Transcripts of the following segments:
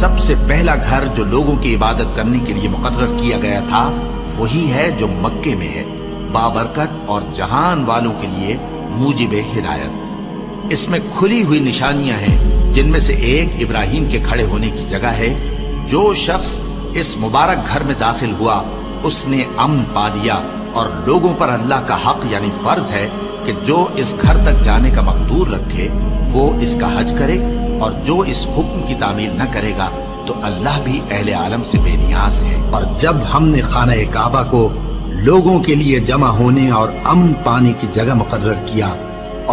سب سے پہلا گھر جو لوگوں کی عبادت کرنے کے لیے مقرر کیا گیا تھا وہی ہے جو مکے میں ہے، بابرکت اور جہان والوں کے لیے موجب ہدایت۔ اس میں کھلی ہوئی نشانیاں ہیں، جن میں سے ایک ابراہیم کے کھڑے ہونے کی جگہ ہے۔ جو شخص اس مبارک گھر میں داخل ہوا اس نے امن پا لیا، اور لوگوں پر اللہ کا حق یعنی فرض ہے کہ جو اس گھر تک جانے کا مقدور رکھے وہ اس کا حج کرے، اور جو اس حکم کی تعمیل نہ کرے گا تو اللہ بھی اہل عالم سے بے نیاز ہے۔ اور جب ہم نے خانہ کعبہ کو لوگوں کے لیے جمع ہونے اور امن پانے کی جگہ مقرر کیا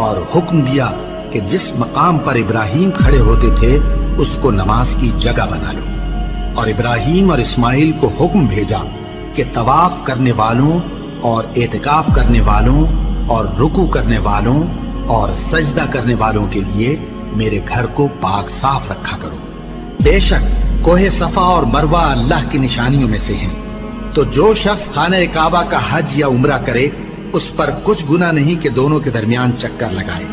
اور حکم دیا کہ جس مقام پر ابراہیم کھڑے ہوتے تھے اس کو نماز کی جگہ بنا لو، اور ابراہیم اور اسماعیل کو حکم بھیجا کہ طواف کرنے والوں اور اعتکاف کرنے والوں اور رکوع کرنے والوں اور سجدہ کرنے والوں کے لیے میرے گھر کو پاک صاف رکھا کرو۔ بے شک کوہ صفا اور مروہ اللہ کی نشانیوں میں سے ہیں، تو جو شخص خانہ کعبہ کا حج یا عمرہ کرے اس پر کچھ گناہ نہیں کہ دونوں کے درمیان چکر لگائے،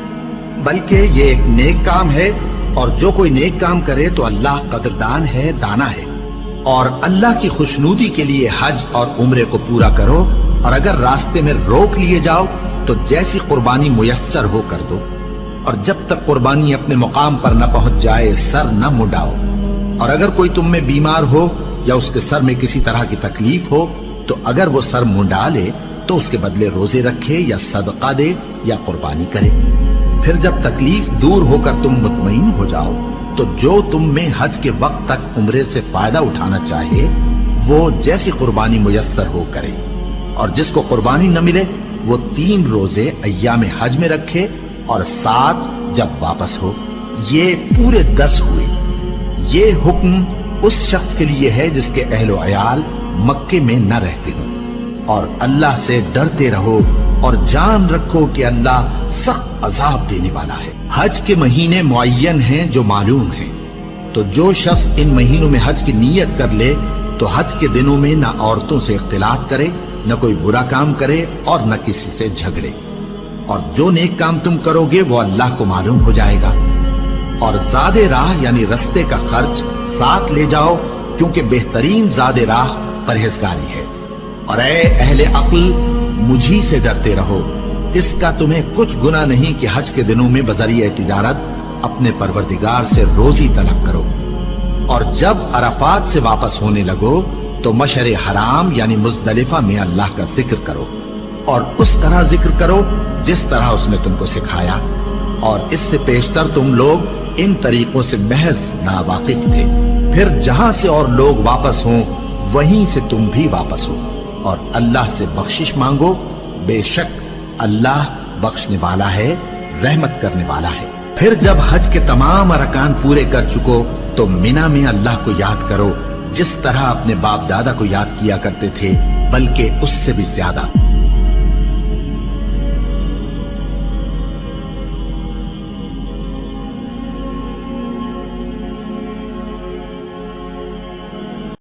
بلکہ یہ ایک نیک کام ہے، اور جو کوئی نیک کام کرے تو اللہ قدردان ہے، دانا ہے۔ اور اللہ کی خوشنودی کے لیے حج اور عمرے کو پورا کرو، اور اگر راستے میں روک لیے جاؤ تو جیسی قربانی میسر ہو کر دو، اور جب تک قربانی اپنے مقام پر نہ پہنچ جائے سر نہ منڈاؤ۔ اور اگر کوئی تم میں بیمار ہو یا اس کے سر میں کسی طرح کی تکلیف ہو تو اگر وہ سر منڈا لے تو اس کے بدلے روزے رکھے یا صدقہ دے یا قربانی کرے۔ پھر جب تکلیف دور ہو کر تم مطمئن ہو جاؤ تو جو تم میں حج کے وقت تک عمرے سے فائدہ اٹھانا چاہے وہ جیسی قربانی میسر ہو کرے، اور جس کو قربانی نہ ملے وہ 3 روزے ایام حج میں رکھے اور 7 جب واپس ہو، یہ پورے 10 ہوئے۔ یہ حکم اس شخص کے لیے ہے جس کے اہل و عیال مکے میں نہ رہتے ہوں۔ اور اللہ سے ڈرتے رہو اور جان رکھو کہ اللہ سخت عذاب دینے والا ہے۔ حج کے مہینے معین ہیں جو معلوم ہیں، تو جو شخص ان مہینوں میں حج کی نیت کر لے تو حج کے دنوں میں نہ عورتوں سے اختلاط کرے، نہ کوئی برا کام کرے اور نہ کسی سے جھگڑے، اور جو نیک کام تم کرو گے وہ اللہ کو معلوم ہو جائے گا۔ اور زاد راہ یعنی رستے کا خرچ ساتھ لے جاؤ، کیونکہ بہترین زاد راہ پرہیزگاری ہے۔ اور اے اہل عقل مجھی سے ڈرتے رہو، اس کا تمہیں کچھ گناہ نہیں کہ حج کے دنوں میں بذریعہ تجارت اپنے پروردگار سے روزی طلب کرو۔ اور جب عرفات سے واپس ہونے لگو تو مشعر حرام یعنی مزدلفہ میں اللہ کا ذکر کرو، اور اس طرح ذکر کرو جس طرح اس نے تم کو سکھایا، اور اس سے پیشتر تم لوگ ان طریقوں سے محض ناواقف تھے۔ پھر جہاں سے اور لوگ واپس ہوں وہیں سے تم بھی واپس ہو، اور اللہ سے بخشش مانگو، بے شک اللہ بخشنے والا ہے، رحمت کرنے والا ہے۔ پھر جب حج کے تمام ارکان پورے کر چکو تو مینا میں اللہ کو یاد کرو جس طرح اپنے باپ دادا کو یاد کیا کرتے تھے، بلکہ اس سے بھی زیادہ۔